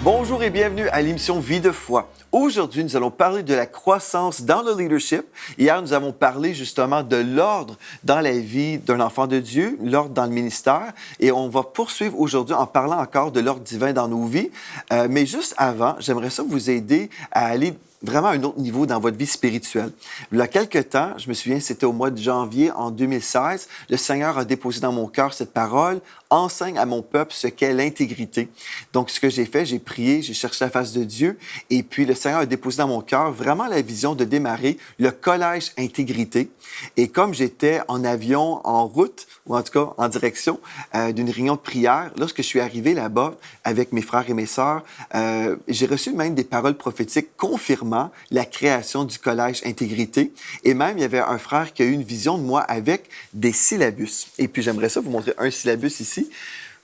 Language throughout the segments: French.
Bonjour et bienvenue à l'émission Vie de foi. Aujourd'hui, nous allons parler de la croissance dans le leadership. Hier, nous avons parlé justement de l'ordre dans la vie d'un enfant de Dieu, l'ordre dans le ministère. Et on va poursuivre aujourd'hui en parlant encore de l'ordre divin dans nos vies. Mais juste avant, j'aimerais ça vous aider à aller vraiment à un autre niveau dans votre vie spirituelle. Il y a quelques temps, je me souviens, c'était au mois de janvier en 2016, le Seigneur a déposé dans mon cœur cette parole: enseigne à mon peuple ce qu'est l'intégrité. Donc, ce que j'ai fait, j'ai prié, j'ai cherché la face de Dieu, et puis le Seigneur a déposé dans mon cœur vraiment la vision de démarrer le collège intégrité. Et comme j'étais en avion, en route, ou en tout cas en direction d'une réunion de prière, lorsque je suis arrivé là-bas avec mes frères et mes sœurs, j'ai reçu même des paroles prophétiques confirmant la création du collège intégrité. Et même, il y avait un frère qui a eu une vision de moi avec des syllabus. Et puis, j'aimerais ça vous montrer un syllabus ici.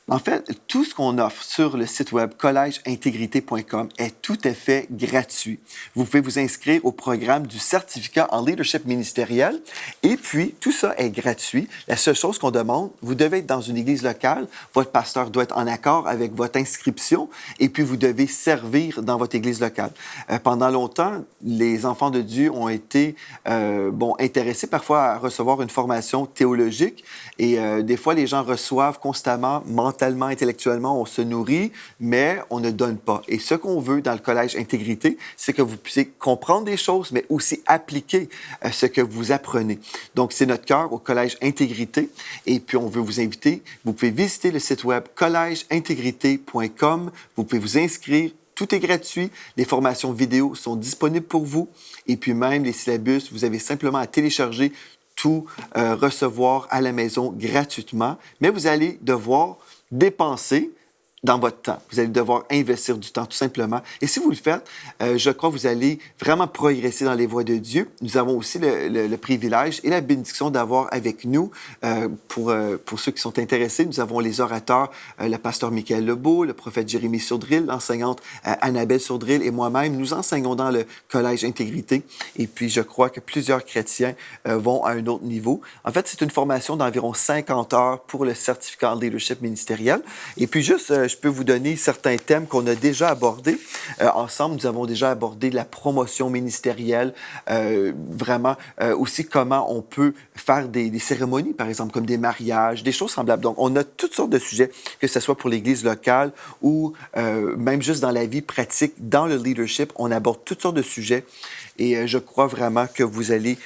En fait, tout ce qu'on offre sur le site web collègeintégrité.com est tout à fait gratuit. Vous pouvez vous inscrire au programme du certificat en leadership ministériel et puis tout ça est gratuit. La seule chose qu'on demande, vous devez être dans une église locale, votre pasteur doit être en accord avec votre inscription et puis vous devez servir dans votre église locale. Pendant longtemps, les enfants de Dieu ont été intéressés parfois à recevoir une formation théologique et des fois les gens reçoivent constamment mentalement, intellectuellement, on se nourrit, mais on ne donne pas. Et ce qu'on veut dans le collège intégrité, c'est que vous puissiez comprendre des choses, mais aussi appliquer ce que vous apprenez. Donc, c'est notre cœur au collège intégrité. Et puis, on veut vous inviter. Vous pouvez visiter le site web collègeintégrité.com. Vous pouvez vous inscrire. Tout est gratuit. Les formations vidéo sont disponibles pour vous. Et puis, même les syllabus, vous avez simplement à télécharger tout, recevoir à la maison gratuitement. Mais vous allez devoir dépenser dans votre temps. Vous allez devoir investir du temps, tout simplement. Et si vous le faites, je crois que vous allez vraiment progresser dans les voies de Dieu. Nous avons aussi le privilège et la bénédiction d'avoir avec nous, pour ceux qui sont intéressés, nous avons les orateurs, le pasteur Michael Lebeau, le prophète Jérémie Sourdril, l'enseignante Annabelle Sourdril et moi-même. Nous enseignons dans le collège Intégrité. Et puis, je crois que plusieurs chrétiens vont à un autre niveau. En fait, c'est une formation d'environ 50 heures pour le certificat en leadership ministériel. Et puis, juste, je peux vous donner certains thèmes qu'on a déjà abordés. Ensemble, nous avons déjà abordé la promotion ministérielle, vraiment aussi comment on peut faire des cérémonies, par exemple, comme des mariages, des choses semblables. Donc, on a toutes sortes de sujets, que ce soit pour l'Église locale ou même juste dans la vie pratique, dans le leadership, on aborde toutes sortes de sujets. Et je crois vraiment que vous allez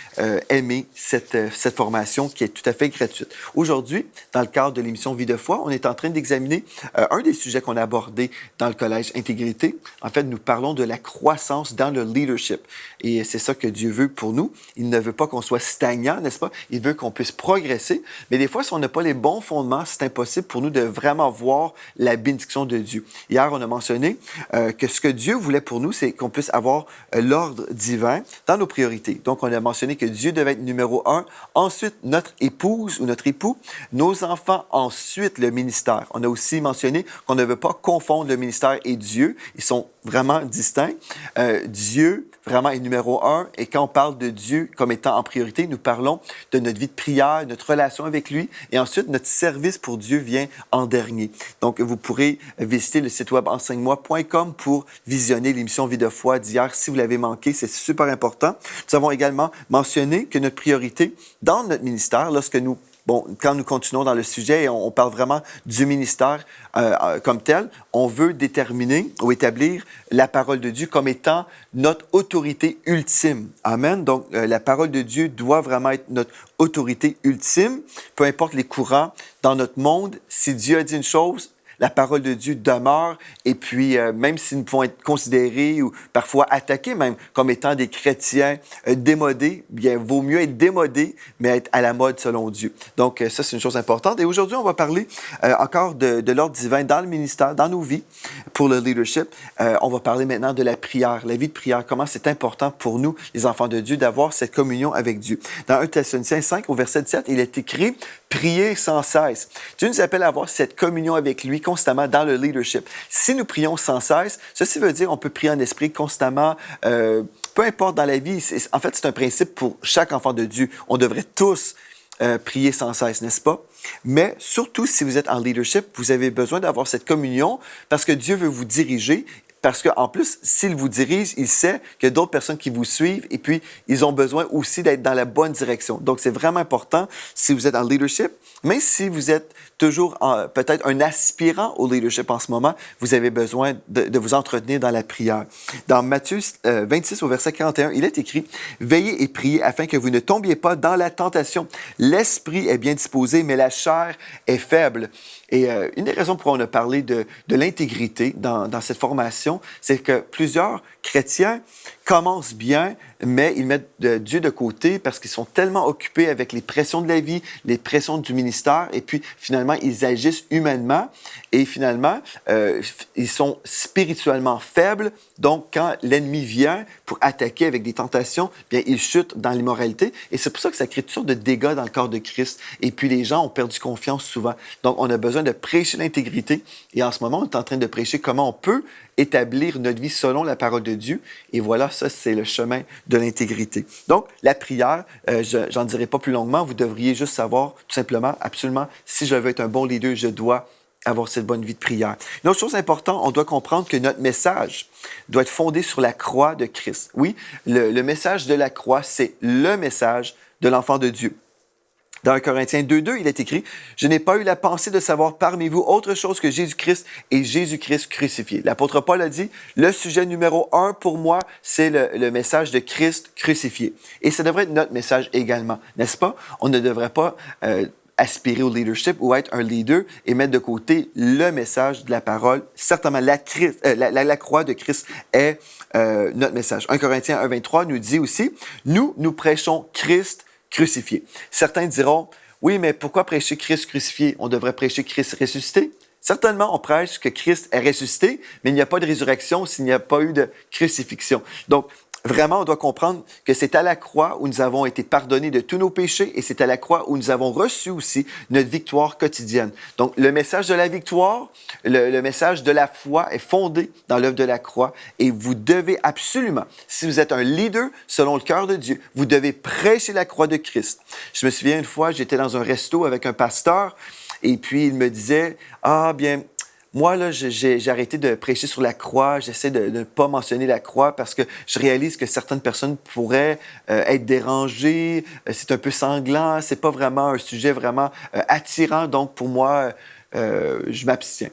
aimer cette formation qui est tout à fait gratuite. Aujourd'hui, dans le cadre de l'émission Vie de foi, on est en train d'examiner un des sujets qu'on a abordé dans le collège Intégrité. En fait, nous parlons de la croissance dans le leadership. Et c'est ça que Dieu veut pour nous. Il ne veut pas qu'on soit stagnant, n'est-ce pas? Il veut qu'on puisse progresser. Mais des fois, si on n'a pas les bons fondements, c'est impossible pour nous de vraiment voir la bénédiction de Dieu. Hier, on a mentionné que ce que Dieu voulait pour nous, c'est qu'on puisse avoir l'ordre divin dans nos priorités. Donc, on a mentionné que Dieu devait être numéro 1, ensuite notre épouse ou notre époux, nos enfants, ensuite le ministère. On a aussi mentionné qu'on ne veut pas confondre le ministère et Dieu. Ils sont vraiment distincts. Dieu, vraiment, est numéro 1. Et quand on parle de Dieu comme étant en priorité, nous parlons de notre vie de prière, notre relation avec lui. Et ensuite, notre service pour Dieu vient en dernier. Donc, vous pourrez visiter le site web enseigne-moi.com pour visionner l'émission Vie de foi d'hier. Si vous l'avez manqué, c'est super important. Nous avons également mentionné que notre priorité dans notre ministère, quand nous continuons dans le sujet et on parle vraiment du ministère comme tel, on veut déterminer ou établir la parole de Dieu comme étant notre autorité ultime. Amen. Donc, la parole de Dieu doit vraiment être notre autorité ultime, peu importe les courants dans notre monde. Si Dieu a dit une chose, la parole de Dieu demeure et puis même si nous pouvons être considérés ou parfois attaqués même comme étant des chrétiens démodés, bien, vaut mieux être démodé, mais être à la mode selon Dieu. Donc, ça, c'est une chose importante. Et aujourd'hui, on va parler encore de l'ordre divin dans le ministère, dans nos vies, pour le leadership. On va parler maintenant de la prière, la vie de prière, comment c'est important pour nous, les enfants de Dieu, d'avoir cette communion avec Dieu. Dans 1 Thessaloniciens 5, au verset 17, il est écrit « Priez sans cesse ». Dieu nous appelle à avoir cette communion avec lui constamment dans le leadership. Si nous prions sans cesse, ceci veut dire qu'on peut prier en esprit constamment, peu importe dans la vie. En fait, c'est un principe pour chaque enfant de Dieu. On devrait tous prier sans cesse, n'est-ce pas? Mais surtout, si vous êtes en leadership, vous avez besoin d'avoir cette communion parce que Dieu veut vous diriger. Parce qu'en plus, s'il vous dirige, il sait qu'il y a d'autres personnes qui vous suivent et puis ils ont besoin aussi d'être dans la bonne direction. Donc, c'est vraiment important si vous êtes en leadership. Mais si vous êtes toujours peut-être un aspirant au leadership en ce moment, vous avez besoin de vous entretenir dans la prière. Dans Matthieu 26 au verset 41, il est écrit « Veillez et priez afin que vous ne tombiez pas dans la tentation. L'esprit est bien disposé, mais la chair est faible. » Et une des raisons pour lesquelles on a parlé de l'intégrité dans cette formation, c'est que plusieurs chrétiens commencent bien, mais ils mettent Dieu de côté parce qu'ils sont tellement occupés avec les pressions de la vie, les pressions du ministère, et puis finalement, ils agissent humainement et finalement, ils sont spirituellement faibles. Donc, quand l'ennemi vient pour attaquer avec des tentations, bien, ils chutent dans l'immoralité. Et c'est pour ça que ça crée toutes sortes de dégâts dans le corps de Christ. Et puis, les gens ont perdu confiance souvent. Donc, on a besoin de prêcher l'intégrité. Et en ce moment, on est en train de prêcher comment on peut établir notre vie selon la parole de Dieu. Et voilà, ça, c'est le chemin de l'intégrité. Donc, la prière, j'en dirai pas plus longuement. Vous devriez juste savoir, tout simplement, absolument, si je veux être un bon leader, je dois avoir cette bonne vie de prière. Une autre chose importante, on doit comprendre que notre message doit être fondé sur la croix de Christ. Oui, le message de la croix, c'est le message de l'enfant de Dieu. Dans 1 Corinthiens 2.2, il est écrit « Je n'ai pas eu la pensée de savoir parmi vous autre chose que Jésus-Christ et Jésus-Christ crucifié. » L'apôtre Paul a dit « Le sujet numéro 1 pour moi, c'est le message de Christ crucifié. » Et ça devrait être notre message également, n'est-ce pas? On ne devrait pas aspirer au leadership ou être un leader et mettre de côté le message de la parole. Certainement, la croix de Christ est notre message. 1 Corinthiens 1.23 nous dit aussi « Nous prêchons Christ crucifié. » Certains diront, oui, mais pourquoi prêcher Christ crucifié? On devrait prêcher Christ ressuscité. Certainement, on prêche que Christ est ressuscité, mais il n'y a pas de résurrection s'il n'y a pas eu de crucifixion. Donc, vraiment, on doit comprendre que c'est à la croix où nous avons été pardonnés de tous nos péchés et c'est à la croix où nous avons reçu aussi notre victoire quotidienne. Donc, le message de la victoire, le message de la foi est fondé dans l'œuvre de la croix et vous devez absolument, si vous êtes un leader selon le cœur de Dieu, vous devez prêcher la croix de Christ. Je me souviens une fois, j'étais dans un resto avec un pasteur et puis il me disait, « Ah, bien, moi, là, j'ai arrêté de prêcher sur la croix. J'essaie de ne pas mentionner la croix parce que je réalise que certaines personnes pourraient être dérangées. C'est un peu sanglant. C'est pas vraiment un sujet vraiment attirant. Donc, pour moi, je m'abstiens. »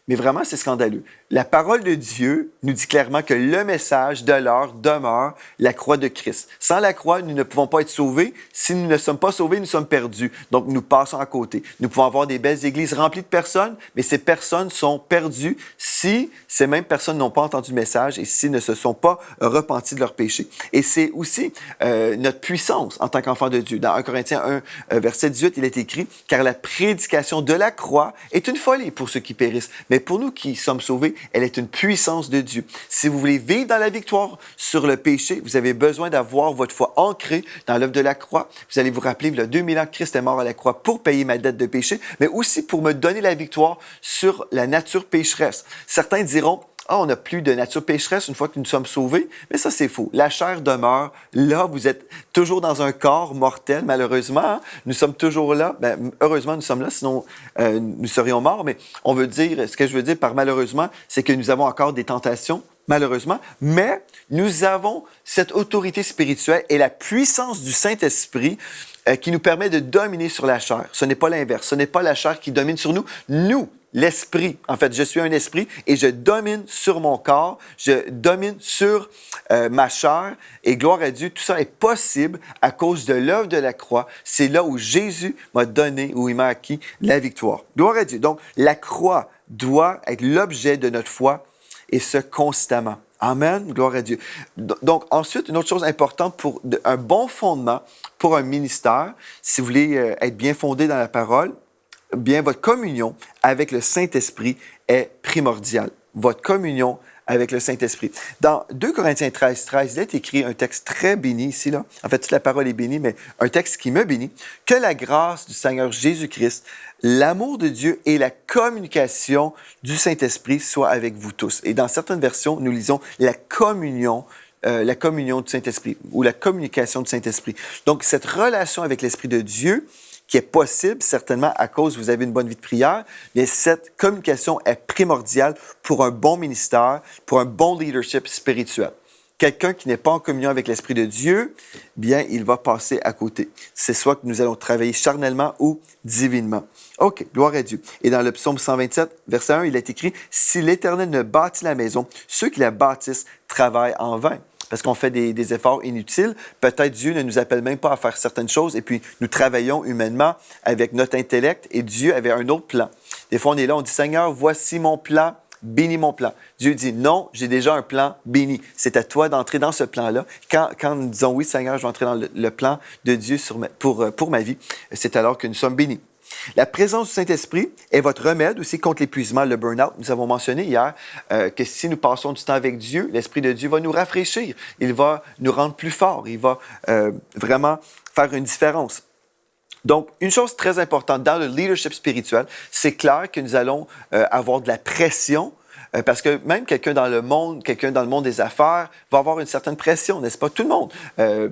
Mais vraiment, c'est scandaleux. La parole de Dieu nous dit clairement que le message de l'heure demeure la croix de Christ. Sans la croix, nous ne pouvons pas être sauvés. Si nous ne sommes pas sauvés, nous sommes perdus. Donc, nous passons à côté. Nous pouvons avoir des belles églises remplies de personnes, mais ces personnes sont perdues si ces mêmes personnes n'ont pas entendu le message et s'ils ne se sont pas repentis de leurs péchés. Et c'est aussi notre puissance en tant qu'enfant de Dieu. Dans 1 Corinthiens 1, verset 18, il est écrit « Car la prédication de la croix est une folie pour ceux qui périssent. Mais pour nous qui sommes sauvés, elle est une puissance de Dieu. » Si vous voulez vivre dans la victoire sur le péché, vous avez besoin d'avoir votre foi ancrée dans l'œuvre de la croix. Vous allez vous rappeler, il y a 2000 ans, Christ est mort à la croix pour payer ma dette de péché, mais aussi pour me donner la victoire sur la nature pécheresse. Certains diront, ah, on n'a plus de nature pécheresse une fois que nous sommes sauvés. Mais ça, c'est faux. La chair demeure. Là, vous êtes toujours dans un corps mortel, malheureusement. Hein? Nous sommes toujours là. Ben, heureusement, nous sommes là, sinon nous serions morts. Mais ce que je veux dire par malheureusement, c'est que nous avons encore des tentations, malheureusement. Mais nous avons cette autorité spirituelle et la puissance du Saint-Esprit qui nous permet de dominer sur la chair. Ce n'est pas l'inverse. Ce n'est pas la chair qui domine sur nous. Nous, l'esprit. En fait, je suis un esprit et je domine sur mon corps, je domine sur ma chair et gloire à Dieu, tout ça est possible à cause de l'œuvre de la croix. C'est là où Jésus m'a donné, où il m'a acquis la victoire. Gloire à Dieu. Donc, la croix doit être l'objet de notre foi et ce constamment. Amen, gloire à Dieu. Donc, ensuite, une autre chose importante pour un bon fondement pour un ministère, si vous voulez être bien fondé dans la parole, bien, votre communion avec le Saint-Esprit est primordiale. Votre communion avec le Saint-Esprit. Dans 2 Corinthiens 13, il est écrit un texte très béni ici, là. En fait, toute la parole est bénie, mais un texte qui me bénit. « Que la grâce du Seigneur Jésus-Christ, l'amour de Dieu et la communication du Saint-Esprit soient avec vous tous. » Et dans certaines versions, nous lisons la communion du Saint-Esprit ou la communication du Saint-Esprit. Donc, cette relation avec l'Esprit de Dieu qui est possible, certainement à cause que vous avez une bonne vie de prière, mais cette communication est primordiale pour un bon ministère, pour un bon leadership spirituel. Quelqu'un qui n'est pas en communion avec l'Esprit de Dieu, bien, il va passer à côté. C'est soit que nous allons travailler charnellement ou divinement. OK, gloire à Dieu. Et dans le psaume 127, verset 1, il est écrit « Si l'Éternel ne bâtit la maison, ceux qui la bâtissent travaillent en vain. » Parce qu'on fait des efforts inutiles. Peut-être Dieu ne nous appelle même pas à faire certaines choses et puis nous travaillons humainement avec notre intellect et Dieu avait un autre plan. Des fois, on est là, on dit « Seigneur, voici mon plan. » Bénis mon plan. Dieu dit, non, j'ai déjà un plan béni. C'est à toi d'entrer dans ce plan-là. Quand nous disons, oui, Seigneur, je vais entrer dans le plan de Dieu pour ma vie, c'est alors que nous sommes bénis. La présence du Saint-Esprit est votre remède aussi contre l'épuisement, le burn-out. Nous avons mentionné hier que si nous passons du temps avec Dieu, l'Esprit de Dieu va nous rafraîchir. Il va nous rendre plus forts. Il va vraiment faire une différence. Donc, une chose très importante dans le leadership spirituel, c'est clair que nous allons avoir de la pression parce que même quelqu'un dans le monde des affaires va avoir une certaine pression, n'est-ce pas? Tout le monde.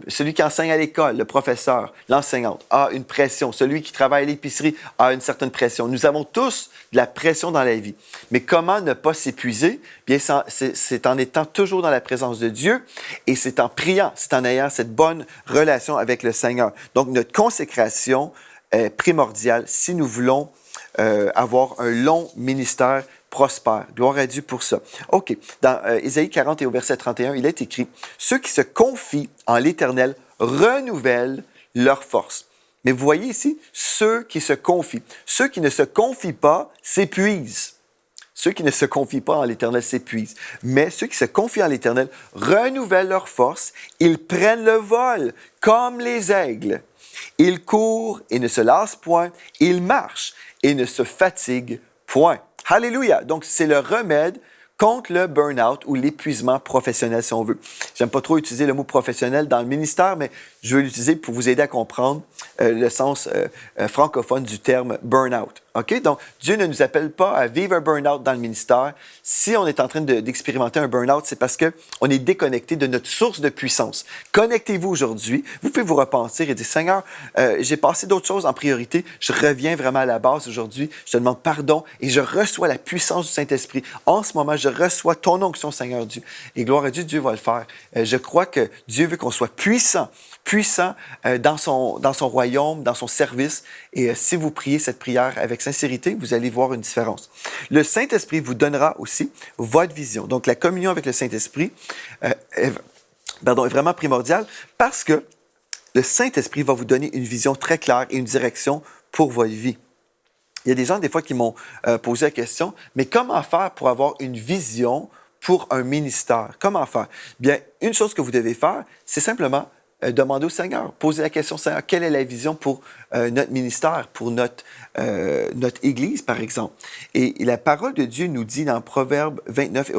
Celui qui enseigne à l'école, le professeur, l'enseignante, a une pression. Celui qui travaille à l'épicerie a une certaine pression. Nous avons tous de la pression dans la vie. Mais comment ne pas s'épuiser? Bien, c'est en étant toujours dans la présence de Dieu et c'est en priant, c'est en ayant cette bonne relation avec le Seigneur. Donc, notre consécration est primordiale si nous voulons avoir un long ministère prospère. Gloire à Dieu pour ça. OK. Dans Ésaïe 40 et au verset 31, il est écrit « Ceux qui se confient en l'Éternel renouvellent leur force. » Mais vous voyez ici, ceux qui se confient. Ceux qui ne se confient pas s'épuisent. Ceux qui ne se confient pas en l'Éternel s'épuisent. Mais ceux qui se confient en l'Éternel renouvellent leur force. Ils prennent le vol comme les aigles. Ils courent et ne se lassent point. Ils marchent et ne se fatiguent point. Alléluia! Donc, c'est le remède contre le burn-out ou l'épuisement professionnel, si on veut. J'aime pas trop utiliser le mot professionnel dans le ministère, mais je veux l'utiliser pour vous aider à comprendre le sens francophone du terme burn-out. OK? Donc, Dieu ne nous appelle pas à vivre un burn-out dans le ministère. Si on est en train d'expérimenter un burn-out, c'est parce qu'on est déconnecté de notre source de puissance. Connectez-vous aujourd'hui. Vous pouvez vous repentir et dire, Seigneur, j'ai passé d'autres choses en priorité. Je reviens vraiment à la base aujourd'hui. Je te demande pardon et je reçois la puissance du Saint-Esprit. En ce moment, je reçois ton onction, Seigneur Dieu. Et gloire à Dieu, Dieu va le faire. Je crois que Dieu veut qu'on soit puissant dans son royaume, dans son service. Et si vous priez cette prière avec sincérité, vous allez voir une différence. Le Saint-Esprit vous donnera aussi votre vision. Donc, la communion avec le Saint-Esprit est vraiment primordiale parce que le Saint-Esprit va vous donner une vision très claire et une direction pour votre vie. Il y a des gens, des fois, qui m'ont posé la question, mais comment faire pour avoir une vision pour un ministère? Comment faire? Bien, une chose que vous devez faire, c'est simplement demander au Seigneur, poser la question, Seigneur, quelle est la vision pour notre ministère, pour notre Église, par exemple? Et la parole de Dieu nous dit dans Proverbe 29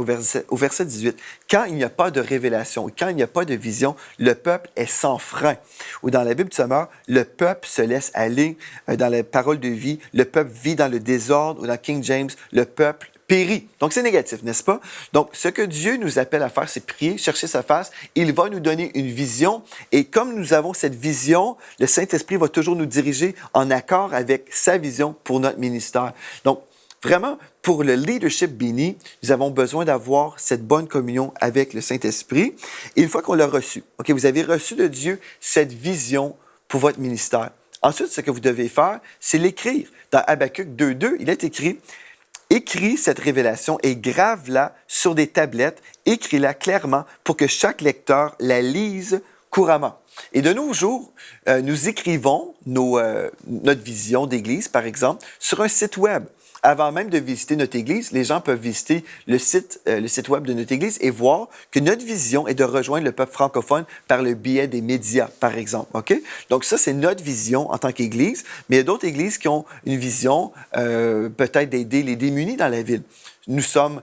au verset 18, quand il n'y a pas de révélation, quand il n'y a pas de vision, le peuple est sans frein. Ou dans la Bible du Sommeur, le peuple se laisse aller dans la parole de vie, le peuple vit dans le désordre, ou dans King James, le peuple périt. Donc, c'est négatif, n'est-ce pas? Donc, ce que Dieu nous appelle à faire, c'est prier, chercher sa face. Il va nous donner une vision. Et comme nous avons cette vision, le Saint-Esprit va toujours nous diriger en accord avec sa vision pour notre ministère. Donc, vraiment, pour le leadership béni, nous avons besoin d'avoir cette bonne communion avec le Saint-Esprit. Et une fois qu'on l'a reçu, OK, vous avez reçu de Dieu cette vision pour votre ministère. Ensuite, ce que vous devez faire, c'est l'écrire. Dans Habakkuk 2.2, il est écrit « Écris cette révélation et grave-la sur des tablettes, écris-la clairement pour que chaque lecteur la lise couramment. » Et de nos jours, nous écrivons notre vision d'Église, par exemple, sur un site web. Avant même de visiter notre Église, les gens peuvent visiter le site web de notre Église et voir que notre vision est de rejoindre le peuple francophone par le biais des médias, par exemple. OK? Donc ça, c'est notre vision en tant qu'Église, mais il y a d'autres Églises qui ont une vision peut-être d'aider les démunis dans la ville. Nous sommes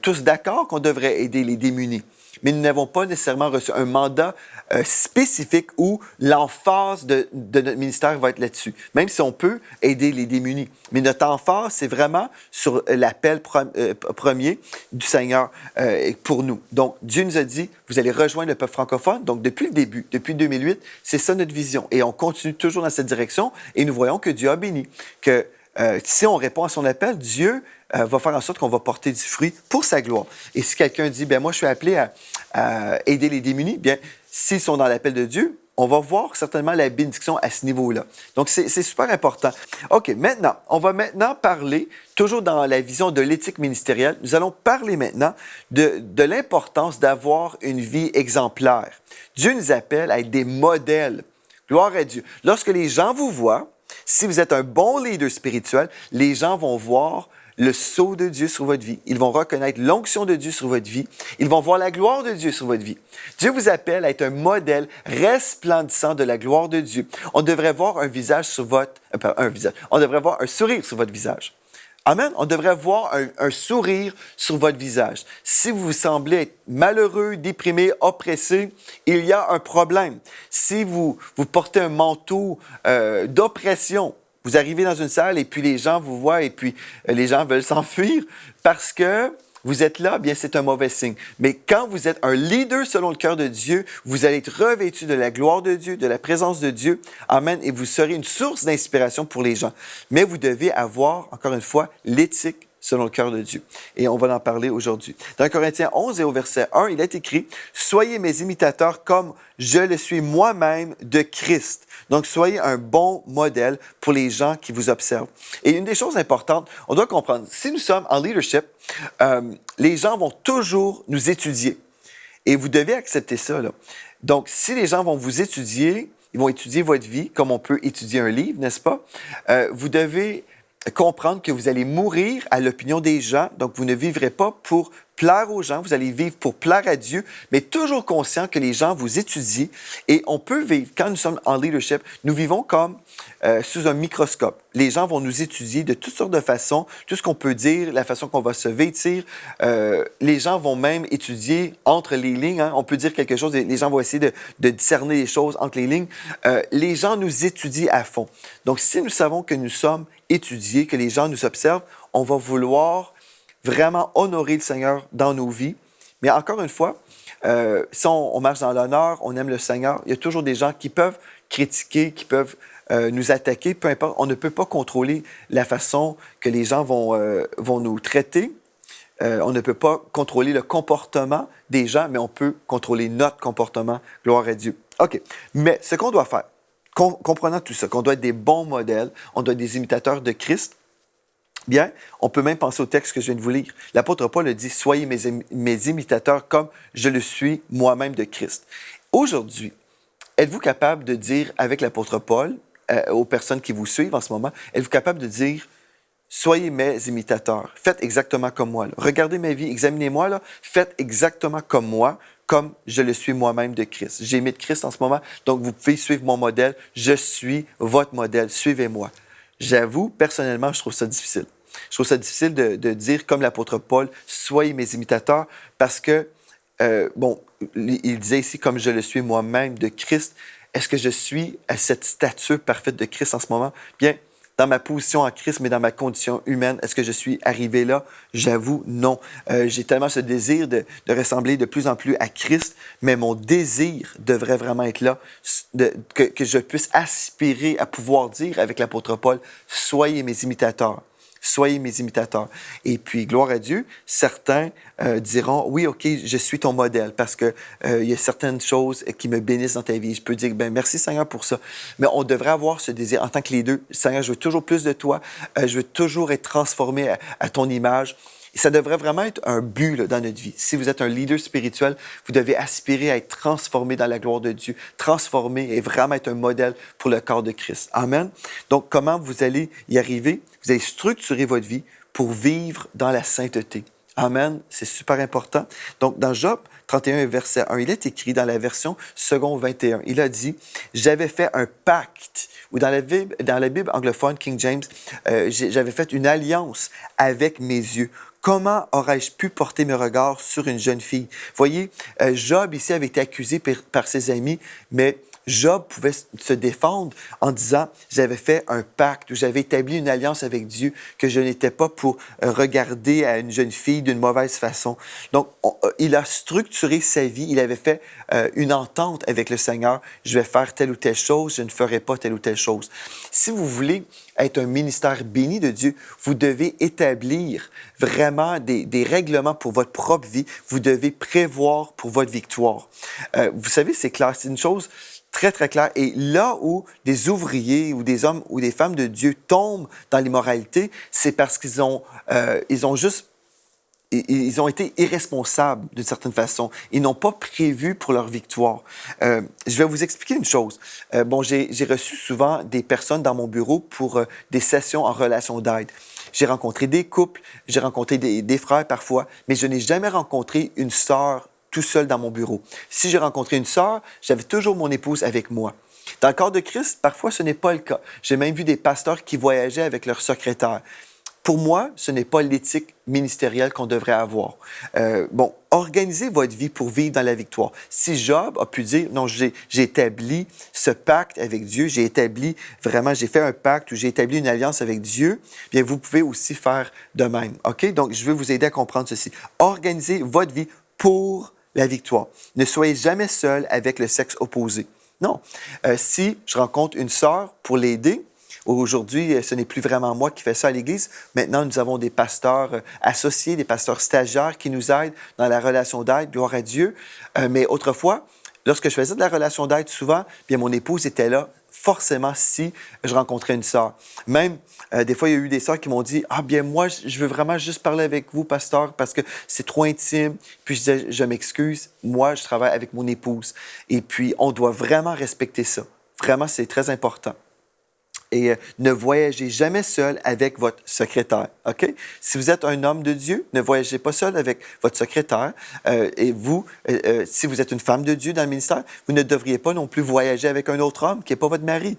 tous d'accord qu'on devrait aider les démunis. mais nous n'avons pas nécessairement reçu un mandat spécifique où l'emphase de notre ministère va être là-dessus. Même si on peut aider les démunis. Mais notre emphase, c'est vraiment sur l'appel premier du Seigneur pour nous. Donc, Dieu nous a dit, vous allez rejoindre le peuple francophone. Donc, depuis le début, depuis 2008, c'est ça notre vision. Et on continue toujours dans cette direction et nous voyons que Dieu a béni. Que si on répond à son appel, Dieu va faire en sorte qu'on va porter du fruit pour sa gloire. Et si quelqu'un dit, bien moi, je suis appelé à aider les démunis, bien, s'ils sont dans l'appel de Dieu, on va voir certainement la bénédiction à ce niveau-là. Donc, c'est super important. OK, maintenant, on va maintenant parler, toujours dans la vision de l'éthique ministérielle, nous allons parler maintenant de l'importance d'avoir une vie exemplaire. Dieu nous appelle à être des modèles. Gloire à Dieu. Lorsque les gens vous voient, si vous êtes un bon leader spirituel, les gens vont voir le sceau de Dieu sur votre vie. Ils vont reconnaître l'onction de Dieu sur votre vie. Ils vont voir la gloire de Dieu sur votre vie. Dieu vous appelle à être un modèle resplendissant de la gloire de Dieu. On devrait voir un visage sur votre... On devrait voir un sourire sur votre visage. Amen. On devrait voir un sourire sur votre visage. Si vous semblez être malheureux, déprimé, oppressé, il y a un problème. Si vous portez un manteau d'oppression, vous arrivez dans une salle et puis les gens vous voient et puis les gens veulent s'enfuir parce que vous êtes là, bien c'est un mauvais signe. Mais quand vous êtes un leader selon le cœur de Dieu, vous allez être revêtu de la gloire de Dieu, de la présence de Dieu. Amen. Et vous serez une source d'inspiration pour les gens. Mais vous devez avoir, encore une fois, l'éthique selon le cœur de Dieu. Et on va en parler aujourd'hui. Dans Corinthiens 11 et au verset 1, il est écrit « Soyez mes imitateurs comme je le suis moi-même de Christ. » Donc, soyez un bon modèle pour les gens qui vous observent. Et une des choses importantes, on doit comprendre, si nous sommes en leadership, les gens vont toujours nous étudier. Et vous devez accepter ça, là. Donc, si les gens vont vous étudier, ils vont étudier votre vie, comme on peut étudier un livre, n'est-ce pas? Vous devez comprendre que vous allez mourir à l'opinion des gens, donc vous ne vivrez pas pour plaire aux gens, vous allez vivre pour plaire à Dieu, mais toujours conscient que les gens vous étudient et on peut vivre, quand nous sommes en leadership, nous vivons comme sous un microscope. Les gens vont nous étudier de toutes sortes de façons, tout ce qu'on peut dire, la façon qu'on va se vêtir. Les gens vont même étudier entre les lignes. Hein. On peut dire quelque chose, les gens vont essayer de discerner les choses entre les lignes. Les gens nous étudient à fond. Donc, si nous savons que nous sommes étudiés, que les gens nous observent, on va vouloir vraiment honorer le Seigneur dans nos vies. Mais encore une fois, si on marche dans l'honneur, on aime le Seigneur, il y a toujours des gens qui peuvent critiquer, qui peuvent nous attaquer, peu importe. On ne peut pas contrôler la façon que les gens vont nous traiter. On ne peut pas contrôler le comportement des gens, mais on peut contrôler notre comportement. Gloire à Dieu. OK. Mais ce qu'on doit faire, comprenant tout ça, qu'on doit être des bons modèles, on doit être des imitateurs de Christ, bien, on peut même penser au texte que je viens de vous lire. L'apôtre Paul a dit « Soyez mes imitateurs comme je le suis moi-même de Christ ». Aujourd'hui, êtes-vous capable de dire avec l'apôtre Paul, aux personnes qui vous suivent en ce moment, êtes-vous capable de dire « Soyez mes imitateurs, faites exactement comme moi. Là. Regardez ma vie, examinez-moi, là. Faites exactement comme moi, comme je le suis moi-même de Christ. » J'ai mis de Christ en ce moment, donc vous pouvez suivre mon modèle. Je suis votre modèle, suivez-moi. J'avoue, personnellement, je trouve ça difficile. Je trouve ça difficile de dire, comme l'apôtre Paul, « Soyez mes imitateurs », parce que, il disait ici, « Comme je le suis moi-même de Christ », est-ce que je suis à cette stature parfaite de Christ en ce moment? Bien, dans ma position en Christ, mais dans ma condition humaine, est-ce que je suis arrivé là? J'avoue, non. J'ai tellement ce désir de ressembler de plus en plus à Christ, mais mon désir devrait vraiment être là, que je puisse aspirer à pouvoir dire avec l'apôtre Paul, « Soyez mes imitateurs. » Soyez mes imitateurs. Et puis, gloire à Dieu, certains diront, oui, OK, je suis ton modèle parce que il y a certaines choses qui me bénissent dans ta vie. Je peux dire, ben merci Seigneur pour ça. Mais on devrait avoir ce désir en tant que les deux. Seigneur, je veux toujours plus de toi. Je veux toujours être transformé à ton image. Et ça devrait vraiment être un but là, dans notre vie. Si vous êtes un leader spirituel, vous devez aspirer à être transformé dans la gloire de Dieu, transformé et vraiment être un modèle pour le corps de Christ. Amen. Donc, comment vous allez y arriver? Vous allez structurer votre vie pour vivre dans la sainteté. Amen. C'est super important. Donc, dans Job 31, verset 1, il est écrit dans la version second 21. Il a dit, « J'avais fait un pacte » ou dans la Bible anglophone, King James, « J'avais fait une alliance avec mes yeux. Comment aurais-je pu porter mes regards sur une jeune fille? Voyez, Job ici avait été accusé par ses amis, mais Job pouvait se défendre en disant, j'avais fait un pacte ou j'avais établi une alliance avec Dieu, que je n'étais pas pour regarder à une jeune fille d'une mauvaise façon. Donc, il a structuré sa vie, il avait fait une entente avec le Seigneur, je vais faire telle ou telle chose, je ne ferai pas telle ou telle chose. Si vous voulez être un ministère béni de Dieu, vous devez établir vraiment des règlements pour votre propre vie, vous devez prévoir pour votre victoire. Vous savez, c'est clair, c'est une chose très, très clair. Et là où des ouvriers ou des hommes ou des femmes de Dieu tombent dans l'immoralité, c'est parce qu'ils ont été irresponsables d'une certaine façon. Ils n'ont pas prévu pour leur victoire. Je vais vous expliquer une chose. J'ai reçu souvent des personnes dans mon bureau pour des sessions en relation d'aide. J'ai rencontré des couples, j'ai rencontré des frères parfois, mais je n'ai jamais rencontré une sœur tout seul dans mon bureau. Si j'ai rencontré une sœur, j'avais toujours mon épouse avec moi. Dans le corps de Christ, parfois, ce n'est pas le cas. J'ai même vu des pasteurs qui voyageaient avec leur secrétaire. Pour moi, ce n'est pas l'éthique ministérielle qu'on devrait avoir. Organisez votre vie pour vivre dans la victoire. Si Job a pu dire, non, j'ai établi ce pacte avec Dieu, j'ai fait un pacte ou j'ai établi une alliance avec Dieu, bien, vous pouvez aussi faire de même. OK? Donc, je veux vous aider à comprendre ceci. Organisez votre vie pour la victoire. Ne soyez jamais seul avec le sexe opposé. Non. Si je rencontre une sœur pour l'aider, aujourd'hui, ce n'est plus vraiment moi qui fais ça à l'Église. Maintenant, nous avons des pasteurs associés, des pasteurs stagiaires qui nous aident dans la relation d'aide, gloire à Dieu. Mais autrefois, lorsque je faisais de la relation d'aide, souvent, bien, mon épouse était là, forcément, si je rencontrais une sœur. Même, des fois, il y a eu des sœurs qui m'ont dit, « Ah, bien, moi, je veux vraiment juste parler avec vous, pasteur, parce que c'est trop intime. » Puis je disais, « Je m'excuse, moi, je travaille avec mon épouse. » Et puis, on doit vraiment respecter ça. Vraiment, c'est très important. Et ne voyagez jamais seul avec votre secrétaire, OK? Si vous êtes un homme de Dieu, ne voyagez pas seul avec votre secrétaire. Et vous, si vous êtes une femme de Dieu dans le ministère, vous ne devriez pas non plus voyager avec un autre homme qui n'est pas votre mari.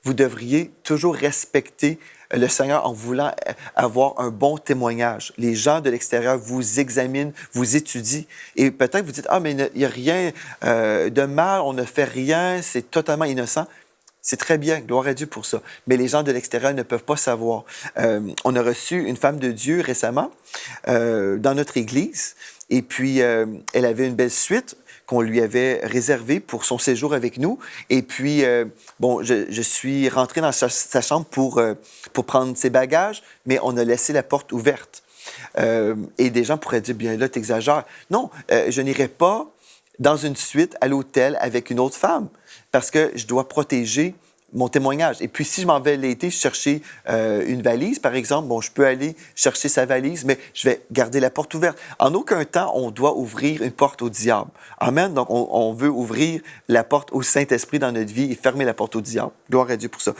Vous devriez toujours respecter le Seigneur en voulant avoir un bon témoignage. Les gens de l'extérieur vous examinent, vous étudient. Et peut-être vous dites, « Ah, mais il n'y a rien de mal, on ne fait rien, c'est totalement innocent. » C'est très bien, gloire à Dieu pour ça. Mais les gens de l'extérieur ne peuvent pas savoir. On a reçu une femme de Dieu récemment dans notre Église. Et puis, elle avait une belle suite qu'on lui avait réservée pour son séjour avec nous. Et puis, je suis rentré dans sa chambre pour prendre ses bagages, mais on a laissé la porte ouverte. Et des gens pourraient dire, bien là, t'exagères. Non, je n'irai pas dans une suite à l'hôtel avec une autre femme parce que je dois protéger mon témoignage. Et puis, si je m'en vais l'été chercher une valise, par exemple, je peux aller chercher sa valise, mais je vais garder la porte ouverte. En aucun temps, on doit ouvrir une porte au diable. Amen. Donc, on veut ouvrir la porte au Saint-Esprit dans notre vie et fermer la porte au diable. Gloire à Dieu pour ça.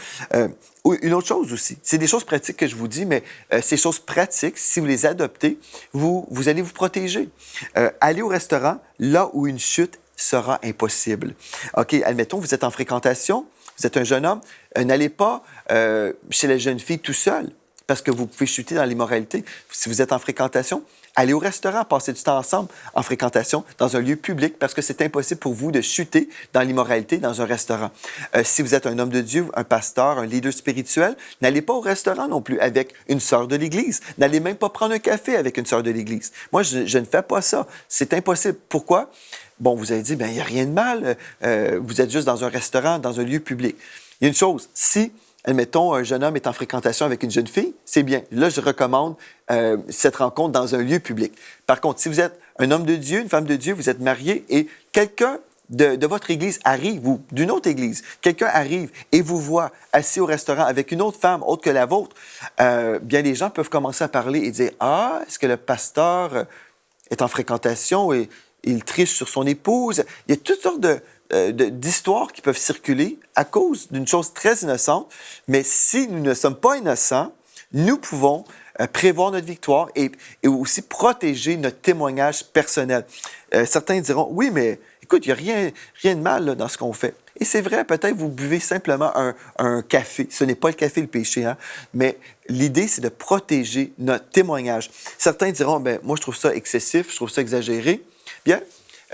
Une autre chose aussi, c'est des choses pratiques que je vous dis, mais ces choses pratiques, si vous les adoptez, vous allez vous protéger. Aller au restaurant là où une chute sera impossible. OK, admettons, vous êtes en fréquentation, vous êtes un jeune homme, n'allez pas chez la jeune fille tout seul parce que vous pouvez chuter dans l'immoralité. Si vous êtes en fréquentation, allez au restaurant, passez du temps ensemble en fréquentation dans un lieu public parce que c'est impossible pour vous de chuter dans l'immoralité dans un restaurant. Si vous êtes un homme de Dieu, un pasteur, un leader spirituel, n'allez pas au restaurant non plus avec une sœur de l'Église. N'allez même pas prendre un café avec une sœur de l'Église. Moi, je ne fais pas ça. C'est impossible. Pourquoi? Vous avez dit, il n'y a rien de mal. Vous êtes juste dans un restaurant, dans un lieu public. Il y a une chose, si, admettons, un jeune homme est en fréquentation avec une jeune fille, c'est bien. Là, je recommande cette rencontre dans un lieu public. Par contre, si vous êtes un homme de Dieu, une femme de Dieu, vous êtes marié et quelqu'un de votre Église arrive, ou d'une autre Église, quelqu'un arrive et vous voit assis au restaurant avec une autre femme autre que la vôtre, bien, les gens peuvent commencer à parler et dire, « Ah, est-ce que le pasteur est en fréquentation et il triche sur son épouse? » Il y a toutes sortes d'histoires qui peuvent circuler à cause d'une chose très innocente. Mais si nous ne sommes pas innocents, nous pouvons prévoir notre victoire et aussi protéger notre témoignage personnel. Certains diront, oui, mais écoute, il n'y a rien de mal là, dans ce qu'on fait. Et c'est vrai, peut-être vous buvez simplement un café. Ce n'est pas le café le péché, hein? Mais l'idée, c'est de protéger notre témoignage. Certains diront, ben moi, je trouve ça excessif, je trouve ça exagéré. Bien,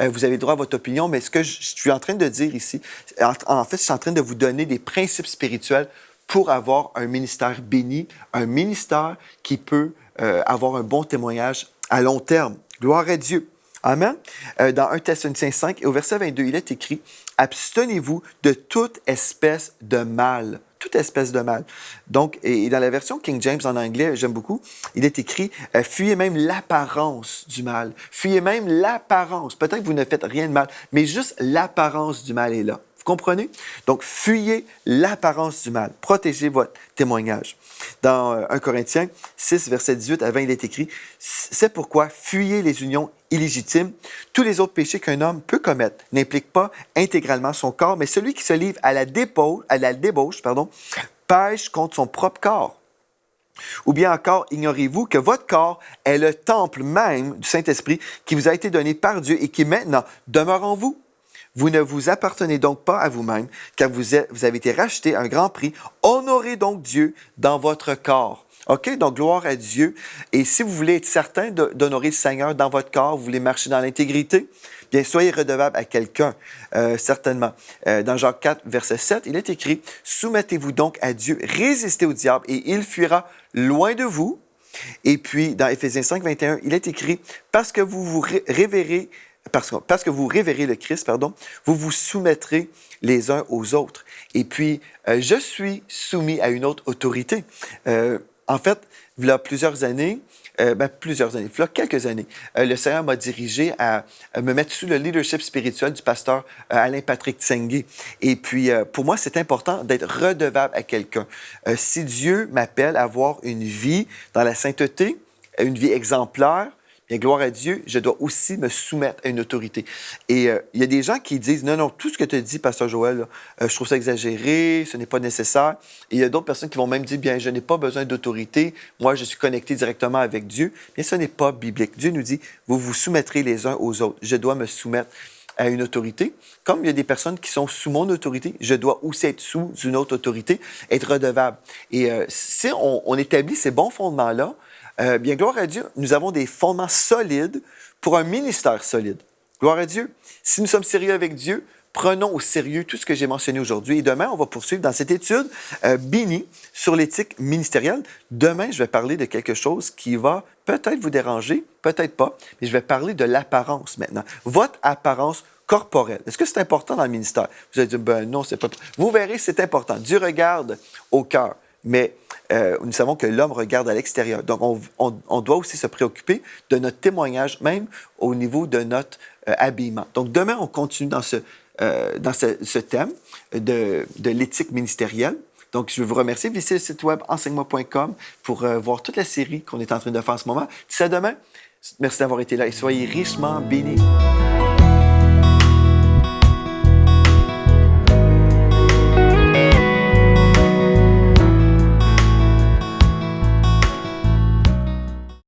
vous avez droit à votre opinion, mais ce que je suis en train de dire ici, en fait, je suis en train de vous donner des principes spirituels pour avoir un ministère béni, un ministère qui peut avoir un bon témoignage à long terme. Gloire à Dieu. Amen. Dans 1 Thessaloniciens 5, et au verset 22, il est écrit « Abstenez-vous de toute espèce de mal. » Toute espèce de mal. Donc, et dans la version King James en anglais, j'aime beaucoup, il est écrit « Fuyez même l'apparence du mal. » Fuyez même l'apparence. Peut-être que vous ne faites rien de mal, mais juste l'apparence du mal est là. Vous comprenez? Donc, fuyez l'apparence du mal. Protégez votre témoignage. Dans 1 Corinthiens 6, verset 18 à 20, il est écrit « C'est pourquoi fuyez les unions illégitimes. Tous les autres péchés qu'un homme peut commettre n'impliquent pas intégralement son corps, mais celui qui se livre à la débauche, pêche contre son propre corps. Ou bien encore, ignorez-vous que votre corps est le temple même du Saint-Esprit qui vous a été donné par Dieu et qui maintenant demeure en vous. Vous ne vous appartenez donc pas à vous-même, car vous avez été racheté à un grand prix. Honorez donc Dieu dans votre corps. OK? Donc, gloire à Dieu. Et si vous voulez être certain d'honorer le Seigneur dans votre corps, vous voulez marcher dans l'intégrité, bien, soyez redevable à quelqu'un, certainement. Dans Jacques 4, verset 7, il est écrit « Soumettez-vous donc à Dieu, résistez au diable, et il fuira loin de vous. » Et puis, dans Éphésiens 5, 21, il est écrit « Parce que vous révérez le Christ, vous vous soumettrez les uns aux autres. » Et puis, je suis soumis à une autre autorité. En fait, il y a quelques années, le Seigneur m'a dirigé à me mettre sous le leadership spirituel du pasteur Alain Patrick Tsengue. Et puis, pour moi, c'est important d'être redevable à quelqu'un. Si Dieu m'appelle à avoir une vie dans la sainteté, une vie exemplaire, bien, gloire à Dieu, je dois aussi me soumettre à une autorité. Et il y a des gens qui disent, non, tout ce que tu as dit, Pasteur Joël, je trouve ça exagéré, ce n'est pas nécessaire. Et il y a d'autres personnes qui vont même dire, bien, je n'ai pas besoin d'autorité, moi, je suis connecté directement avec Dieu. Bien, ce n'est pas biblique. Dieu nous dit, vous vous soumettrez les uns aux autres. Je dois me soumettre à une autorité. Comme il y a des personnes qui sont sous mon autorité, je dois aussi être sous une autre autorité, être redevable. Et si on établit ces bons fondements-là, bien, gloire à Dieu, nous avons des fondements solides pour un ministère solide. Gloire à Dieu. Si nous sommes sérieux avec Dieu, prenons au sérieux tout ce que j'ai mentionné aujourd'hui. Et demain, on va poursuivre dans cette étude Bini sur l'éthique ministérielle. Demain, je vais parler de quelque chose qui va peut-être vous déranger, peut-être pas, mais je vais parler de l'apparence maintenant. Votre apparence corporelle. Est-ce que c'est important dans le ministère? Vous allez dire, ben non, c'est pas. Vous verrez, c'est important. Dieu regarde au cœur. Mais nous savons que l'homme regarde à l'extérieur. Donc, on doit aussi se préoccuper de notre témoignage, même au niveau de notre habillement. Donc, demain, on continue dans ce thème de l'éthique ministérielle. Donc, je veux vous remercier. Visitez le site web enseigne-moi.com pour voir toute la série qu'on est en train de faire en ce moment. D'ici à demain, merci d'avoir été là et soyez richement bénis.